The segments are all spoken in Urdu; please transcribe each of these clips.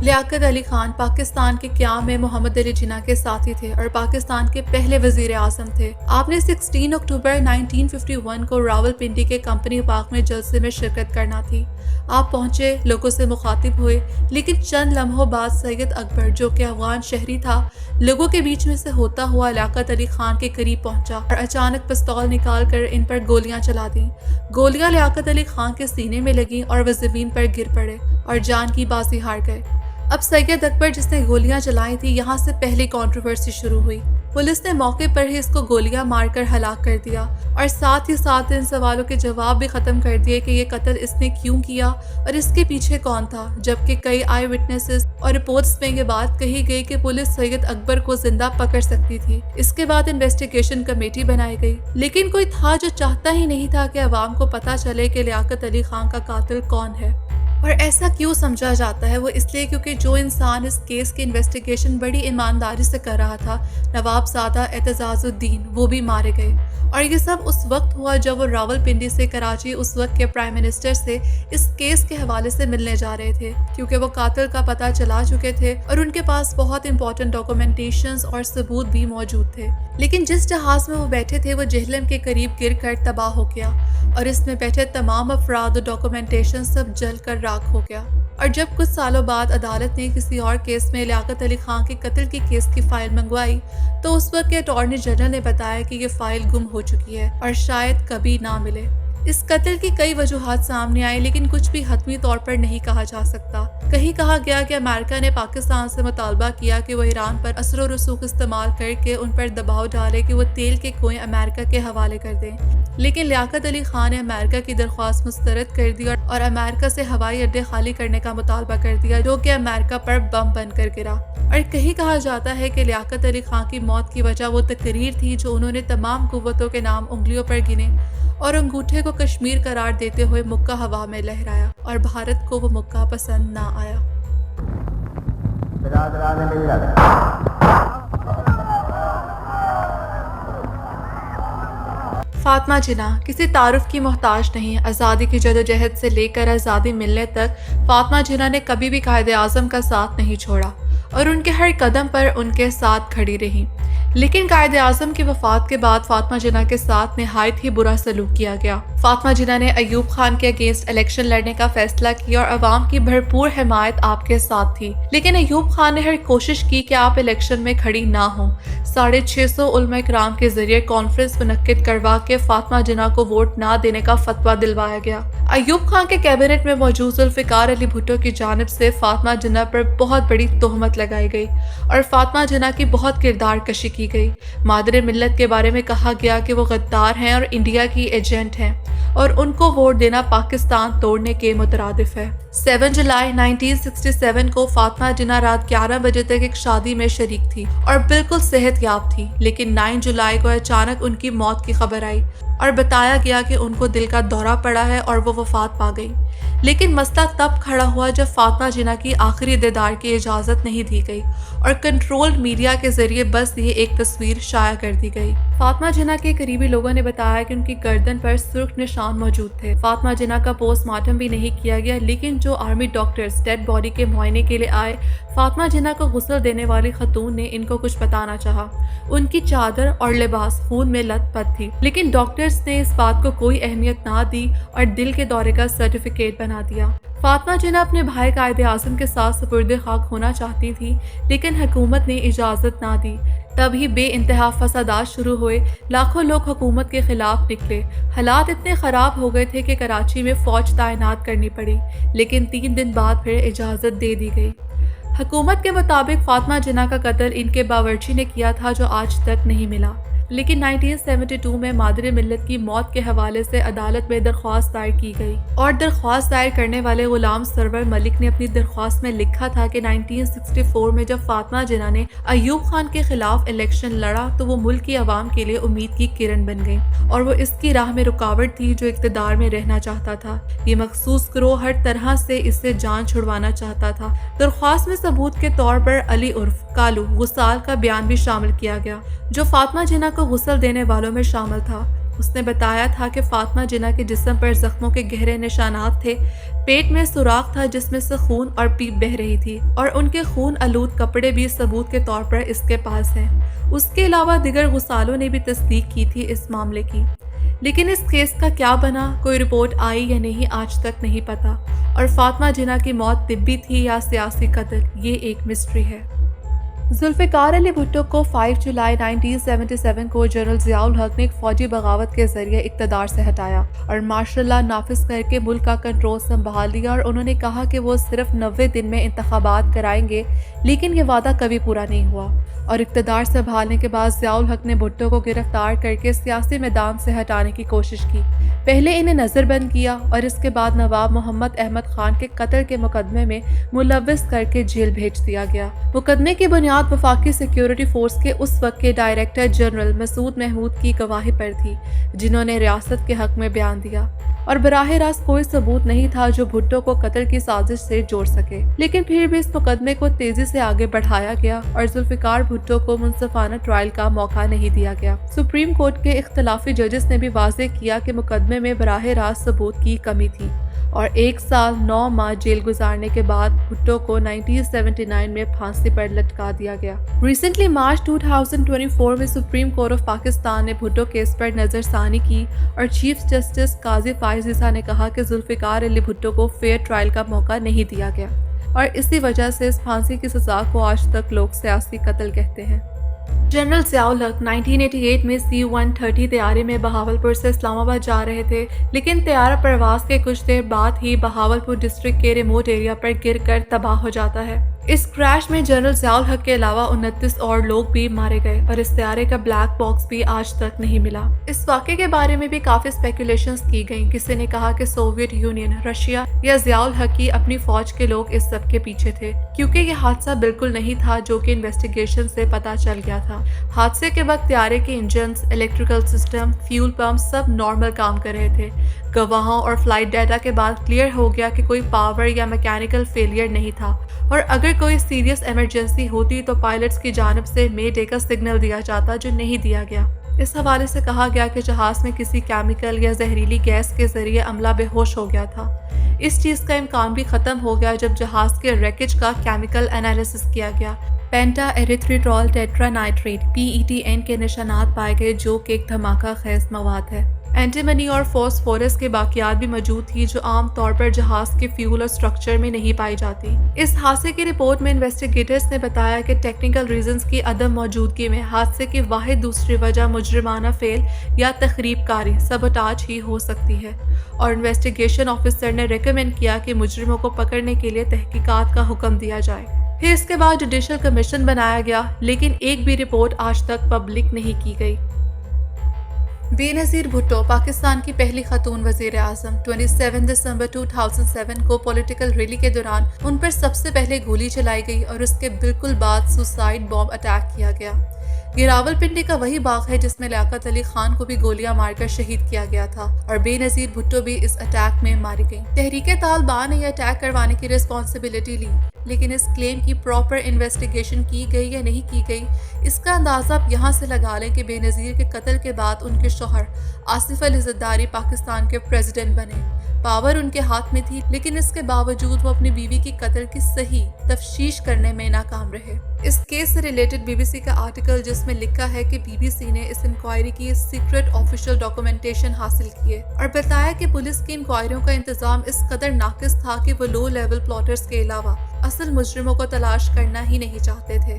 لیاقت علی خان پاکستان کے قیام میں محمد علی جناح کے ساتھی تھے اور پاکستان کے پہلے وزیر اعظم تھے۔ آپ نے 16 اکتوبر 1951 کو راول پنڈی کے کمپنی پارک میں جلسے میں شرکت کرنا تھی۔ آپ پہنچے، لوگوں سے مخاطب ہوئے، لیکن چند لمحوں بعد سید اکبر جو کہ افغان شہری تھا لوگوں کے بیچ میں سے ہوتا ہوا لیاقت علی خان کے قریب پہنچا اور اچانک پستول نکال کر ان پر گولیاں چلا دیں۔ گولیاں لیاقت علی خان کے سینے میں لگیں اور وہ زمین پر گر پڑے اور جان کی بازی ہار گئے۔ اب سید اکبر جس نے گولیاں چلائی تھی یہاں سے پہلی کنٹروورسی شروع ہوئی۔ پولیس نے موقع پر ہی اس کو گولیاں مار کر ہلاک کر دیا اور ساتھ ہی ساتھ ان سوالوں کے جواب بھی ختم کر دیے کہ یہ قتل اس نے کیوں کیا اور اس کے پیچھے کون تھا، جبکہ کئی آئی وٹنسز اور رپورٹس میں یہ بات کہی گئی کہ پولیس سید اکبر کو زندہ پکڑ سکتی تھی۔ اس کے بعد انویسٹیگیشن کمیٹی بنائی گئی، لیکن کوئی تھا جو چاہتا ہی نہیں تھا کہ عوام کو پتہ چلے کہ لیاقت علی خان کا قاتل کون ہے۔ اور ایسا کیوں سمجھا جاتا ہے؟ وہ اس لیے کیونکہ جو انسان اس کیس کی انویسٹیگیشن بڑی ایمانداری سے کر رہا تھا، نواب زادہ اعتزاز الدین، وہ بھی مارے گئے۔ اور یہ سب اس وقت ہوا جب وہ راول پنڈی سے کراچی اس وقت کے پرائم منسٹر سے اس کیس کے حوالے سے ملنے جا رہے تھے، کیونکہ وہ قاتل کا پتہ چلا چکے تھے اور ان کے پاس بہت امپورٹنٹ ڈاکومنٹیشنز اور ثبوت بھی موجود تھے۔ لیکن جس جہاز میں وہ بیٹھے تھے وہ جہلم کے قریب گر کر تباہ ہو گیا اور اس میں بیٹھے تمام افراد اور ڈاکومنٹیشن سب جل کر راکھ ہو گیا۔ اور جب کچھ سالوں بعد عدالت نے کسی اور کیس میں لیاقت علی خان کے قتل کی کیس کی فائل منگوائی تو اس وقت کے اٹارنی جنرل نے بتایا کہ یہ فائل گم ہو چکی ہے اور شاید کبھی نہ ملے۔ اس قتل کی کئی وجوہات سامنے آئی، لیکن کچھ بھی حتمی طور پر نہیں کہا جا سکتا۔ کہیں کہا گیا کہ امریکہ نے پاکستان سے مطالبہ کیا کہ وہ ایران پر اثر و رسوخ استعمال کر کے ان پر دباؤ ڈالے کہ وہ تیل کے کنویں امریکہ کے حوالے کر دیں، لیکن لیاقت علی خان نے امریکہ کی درخواست مسترد کر دی اور امریکہ سے ہوائی اڈے خالی کرنے کا مطالبہ کر دیا، جو کہ امریکہ پر بم بن کر گرا۔ اور کہیں کہا جاتا ہے کہ لیاقت علی خان کی موت کی وجہ وہ تقریر تھی جو انہوں نے تمام قوتوں کے نام انگلیوں پر گنے اور انگوٹھے کو کشمیر قرار دیتے ہوئے مکہ ہوا میں لہرایا، اور بھارت کو وہ مکہ پسند نہ آیا۔ فاطمہ جناح کسی تعارف کی محتاج نہیں۔ آزادی کی جدوجہد سے لے کر آزادی ملنے تک فاطمہ جناح نے کبھی بھی قائد اعظم کا ساتھ نہیں چھوڑا اور ان کے ہر قدم پر ان کے ساتھ کھڑی رہی۔ لیکن قائد اعظم کی وفات کے بعد فاطمہ جناح کے ساتھ نہایت ہی برا سلوک کیا گیا۔ فاطمہ جناح نے ایوب خان کے اگینسٹ الیکشن لڑنے کا فیصلہ کیا اور عوام کی بھرپور حمایت آپ کے ساتھ تھی، لیکن ایوب خان نے ہر کوشش کی کہ آپ الیکشن میں کھڑی نہ ہوں۔ 650 علماء کرام کے ذریعے کانفرنس منعقد کروا کے فاطمہ جناح کو ووٹ نہ دینے کا فتویٰ دلوایا گیا۔ ایوب خان کے کیبنٹ میں موجود ذوالفقار علی بھٹو کی جانب سے فاطمہ جناح پر بہت بڑی تہمت لگائی گئی اور فاطمہ جناح کی بہت کردار کشی کی گئی۔ مادر ملت کے بارے میں کہا گیا کہ وہ غدار ہیں اور انڈیا کی ایجنٹ ہیں اور ان کو ووٹ دینا پاکستان توڑنے کے مترادف ہے۔ 7 جولائی 1967 کو فاطمہ جناح رات 11 بجے تک ایک شادی میں شریک تھی اور بالکل صحت یاب تھی، لیکن 9 جولائی کو اچانک ان کی موت کی خبر آئی اور بتایا گیا کہ ان کو دل کا دورہ پڑا ہے اور وہ وفات پا گئی۔ لیکن مسئلہ تب کھڑا ہوا جب فاطمہ جناح کی آخری دیدار کی اجازت نہیں دی گئی اور کنٹرول میڈیا کے ذریعے بس یہ ایک تصویر شائع کر دی گئی۔ فاطمہ جناح کے قریبی لوگوں نے بتایا کہ ان کی گردن پر سرخ نشان موجود تھے۔ فاطمہ جناح کا پوسٹ مارٹم بھی نہیں کیا گیا، لیکن جو آرمی ڈاکٹرز ڈیڈ باڈی کے معائنے کے لیے آئے، فاطمہ جناح کو غسل دینے والی خاتون نے ان کو کچھ بتانا چاہا۔ ان کی چادر اور لباس خون میں لت پت تھی، لیکن ڈاکٹرز نے اس بات کو کوئی اہمیت نہ دی اور دل کے دورے کا سرٹیفکیٹ بنا دیا۔ فاطمہ جناح اپنے بھائی قائد اعظم کے ساتھ سپرد خاک ہونا چاہتی تھی، لیکن حکومت نے اجازت نہ دی۔ تبھی بے انتہا فسادات شروع ہوئے، لاکھوں لوگ حکومت کے خلاف نکلے۔ حالات اتنے خراب ہو گئے تھے کہ کراچی میں فوج تعینات کرنی پڑی، لیکن 3 دن بعد پھر اجازت دے دی گئی۔ حکومت کے مطابق فاطمہ جناح کا قتل ان کے باورچی نے کیا تھا جو آج تک نہیں ملا، لیکن 1972 میں مادر ملت کی موت کے حوالے سے عدالت میں درخواست دائر کی گئی اور درخواست دائر کرنے والے غلام سرور ملک نے اپنی درخواست میں لکھا تھا کہ 1964 میں جب فاطمہ جناح نے ایوب خان کے خلاف الیکشن لڑا تو وہ ملک کی عوام کے لیے امید کی کرن بن گئی اور وہ اس کی راہ میں رکاوٹ تھی جو اقتدار میں رہنا چاہتا تھا۔ یہ مخصوص گروہ ہر طرح سے اس سے جان چھڑوانا چاہتا تھا۔ درخواست میں ثبوت کے طور پر علی عرف کالو غسال کا بیان بھی شامل کیا گیا، جو فاطمہ جناح کو غسل دینے والوں میں شامل تھا۔ اس نے بتایا تھا کہ فاطمہ جناح کے جسم پر زخموں کے گہرے نشانات تھے، پیٹ میں سوراخ تھا جس میں سے خون اور پیپ بہہ رہی تھی، اور ان کے خون آلود کپڑے بھی ثبوت کے طور پر اس کے پاس ہیں۔ اس کے علاوہ دیگر غسالوں نے بھی تصدیق کی تھی اس معاملے کی، لیکن اس کیس کا کیا بنا، کوئی رپورٹ آئی یا نہیں، آج تک نہیں پتا، اور فاطمہ جناح کی موت طبی تھی یا سیاسی قتل، یہ ایک مسٹری ہے۔ ذوالفقار علی بھٹو کو 5 جولائی 1977 کو جنرل ضیاء الحق نے ایک فوجی بغاوت کے ذریعے اقتدار سے ہٹایا اور مارشل لاء نافذ کر کے ملک کا کنٹرول سنبھال لیا، اور انہوں نے کہا کہ وہ صرف 90 دن میں انتخابات کرائیں گے، لیکن یہ وعدہ کبھی پورا نہیں ہوا، اور اقتدار سنبھالنے کے بعد ضیاء الحق نے بھٹو کو گرفتار کر کے سیاسی میدان سے ہٹانے کی کوشش کی۔ پہلے انہیں نظر بند کیا اور اس کے بعد نواب محمد احمد خان کے قتل کے مقدمے میں ملوث کر کے جیل بھیج دیا گیا۔ مقدمے کی بنیاد وفاقی سیکیورٹی فورس کے اس وقت کے ڈائریکٹر جنرل مسعود محمود کی گواہی پر تھی، جنہوں نے ریاست کے حق میں بیان دیا، اور براہ راست کوئی ثبوت نہیں تھا جو بھٹو کو قتل کی سازش سے جوڑ سکے، لیکن پھر بھی اس مقدمے کو تیزی سے آگے بڑھایا گیا اور ذوالفقار بھٹو کو منصفانہ ٹرائل کا موقع نہیں دیا گیا۔ سپریم کورٹ کے اختلافی ججز نے بھی واضح کیا کہ مقدمے میں براہ راست ثبوت کی کمی تھی، اور 1 سال 9 ماہ جیل گزارنے کے بعد بھٹو کو 1979 میں پھانسی پر لٹکا دیا گیا۔ ریسنٹلی مارچ 2024 میں سپریم کورٹ آف پاکستان نے بھٹو کیس پر نظر ثانی کی، اور چیف جسٹس قاضی فائز عیسیٰ نے کہا کہ ذوالفقار علی بھٹو کو فیئر ٹرائل کا موقع نہیں دیا گیا، اور اسی وجہ سے اس پھانسی کی سزا کو آج تک لوگ سیاسی قتل کہتے ہیں۔ جنرل ضیاء الحق 1988 میں C-130 طیارے میں بہاولپور سے اسلام آباد جا رہے تھے، لیکن طیارہ پرواز کے کچھ دیر بعد ہی بہاولپور ڈسٹرکٹ کے ریموٹ ایریا پر گر کر تباہ ہو جاتا ہے۔ اس کریش میں جنرل ضیاء الحق کے علاوہ 29 اور لوگ بھی مارے گئے، اور اس طیارے کا بلیک باکس بھی آج تک نہیں ملا۔ اس واقعے کے بارے میں بھی کافی اسپیکولیشنز کی گئیں۔ کسی نے کہا کہ سوویت یونین، رشیا یا ضیاء الحق کی اپنی فوج کے لوگ اس سب کے پیچھے تھے، کیونکہ یہ حادثہ بالکل نہیں تھا جو کہ انویسٹیگیشن سے پتہ چل گیا تھا۔ حادثے کے وقت طیارے کے engines, electrical system, fuel pump سب نارمل کام کر رہے تھے۔ گواہوں اور فلائٹ ڈیٹا کے بعد کلیئر ہو گیا کہ کوئی پاور یا میکینیکل فیلئر نہیں تھا، اور اگر کوئی سیریس ایمرجنسی ہوتی تو پائلٹس کی جانب سے مے ڈے کا سگنل دیا جاتا، جو نہیں دیا گیا۔ اس حوالے سے کہا گیا کہ جہاز میں کسی کیمیکل یا زہریلی گیس کے ذریعے عملہ بے ہوش ہو گیا تھا۔ اس چیز کا امکان بھی ختم ہو گیا جب جہاز کے ریکیج کا کیمیکل انالیسس کیا گیا۔ پینٹا ایریتھریٹول ٹیٹرا نائٹریٹ PETN کے نشانات پائے گئے، جو کہ ایک دھماکہ خیز مواد ہے۔ اینٹی منی اور فاسفورس کے باقیات بھی موجود تھی، جو عام طور پر جہاز کے فیول اور سٹرکچر میں نہیں پائی جاتی۔ اس حادثے کی رپورٹ میں انویسٹیگیٹرز نے بتایا کہ ٹیکنیکل ریزنز کی عدم موجودگی میں حادثے کی واحد دوسری وجہ مجرمانہ فعل یا تخریب کاری سبوٹاج ہی ہو سکتی ہے، اور انویسٹیگیشن آفیسر نے ریکمینڈ کیا کہ مجرموں کو پکڑنے کے لیے تحقیقات کا حکم دیا جائے۔ پھر اس کے بعد جوڈیشل کمیشن بنایا گیا، لیکن ایک بھی رپورٹ آج تک پبلک نہیں کی گئی۔ بے نظیر بھٹو پاکستان کی پہلی خاتون وزیر اعظم۔ 27 دسمبر 2007 کو پولیٹیکل ریلی کے دوران ان پر سب سے پہلے گولی چلائی گئی، اور اس کے بالکل بعد سوسائڈ بام اٹیک کیا گیا۔ یہ راولپنڈی کا وہی باغ ہے جس میں لیاقت علی خان کو بھی گولیاں مار کر شہید کیا گیا تھا، اور بے نظیر بھٹو بھی اس اٹیک میں ماری گئی۔ تحریک طالبان نے یہ اٹیک کروانے کی رسپانسبلٹی لی، لیکن اس کلیم کی پراپر انویسٹیگیشن کی گئی یا نہیں کی گئی، اس کا اندازہ آپ یہاں سے لگا لیں کہ بے نظیر کے قتل کے بعد ان کے شوہر آصف علی زرداری پاکستان کے پریزیڈنٹ بنے۔ پاور ان کے ہاتھ میں تھی، لیکن اس کے باوجود وہ اپنی بیوی کی قتل کی صحیح تفتیش کرنے میں ناکام رہے۔ اس کیس سے ریلیٹڈ BBC کا آرٹیکل جس میں لکھا ہے کہ BBC نے اس انکوائری کی سیکرٹ آفیشیل ڈاکومنٹیشن حاصل کیے، اور بتایا کہ پولیس کی انکوائریوں کا انتظام اس قدر ناقص تھا کہ وہ لو لیول پلاٹرز کے علاوہ اصل مجرموں کو تلاش کرنا ہی نہیں چاہتے تھے۔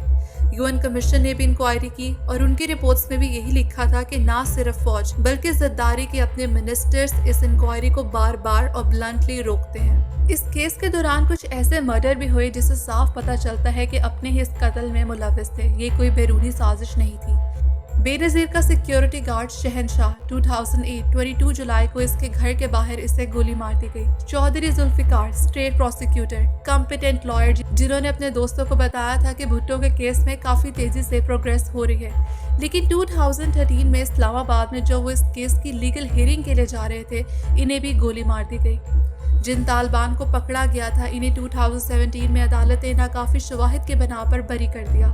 UN کمیشن نے بھی انکوائری کی، اور ان کی رپورٹس میں بھی یہی لکھا تھا کہ نہ صرف فوج بلکہ زرداری کے اپنے منسٹرز اس انکوائری کو بار بار اور بلنٹلی روکتے ہیں۔ اس کیس کے دوران کچھ ایسے مرڈر بھی ہوئے جسے صاف پتہ چلتا ہے کہ اپنے ہی اس قتل میں ملوث تھے، یہ کوئی بیرونی سازش نہیں تھی۔ بے نظیر کا سیکیورٹی گارڈ شہنشاہ 2008 22 جولائی کو اس کے گھر کے باہر اسے گولی مار دی گئی۔ Chaudhry Zulfiqar state prosecutor competent lawyer جنہوں نے اپنے دوستوں کو بتایا تھا کہ بھٹو کے کیس میں کافی تیزی سے پروگریس ہو رہی ہے، لیکن 2013 میں اسلام آباد میں جو وہ اس کیس کی لیگل ہیئرنگ کے لیے جا رہے تھے، انہیں بھی گولی مار دی گئی۔ جن طالبان کو پکڑا گیا تھا، انہیں 2017 میں عدالت نے ناکافی شواہد کے بنا پر بری کر دیا۔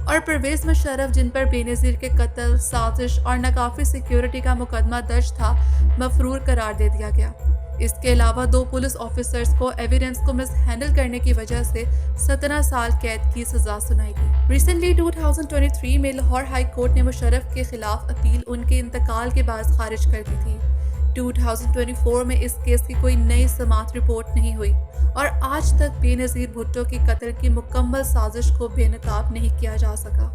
اور پرویز مشرف جن پر بے نظیر کے قتل، سازش اور ناکافی سیکیورٹی کا مقدمہ درج تھا، مفرور قرار دے دیا گیا۔ اس کے علاوہ 2 پولیس آفیسرز کو ایویڈنس کو مس ہینڈل کرنے کی وجہ سے 17 سال قید کی سزا سنائی گئی۔ ریسنٹلی 2023 میں لاہور ہائی کورٹ نے مشرف کے خلاف اپیل ان کے انتقال کے باعث خارج کر دی تھی۔ 2024 میں اس کیس کی کوئی نئی سماعت رپورٹ نہیں ہوئی اور آج تک بے نظیر بھٹو کے قتل کی مکمل سازش کو بے نقاب نہیں کیا جا سکا۔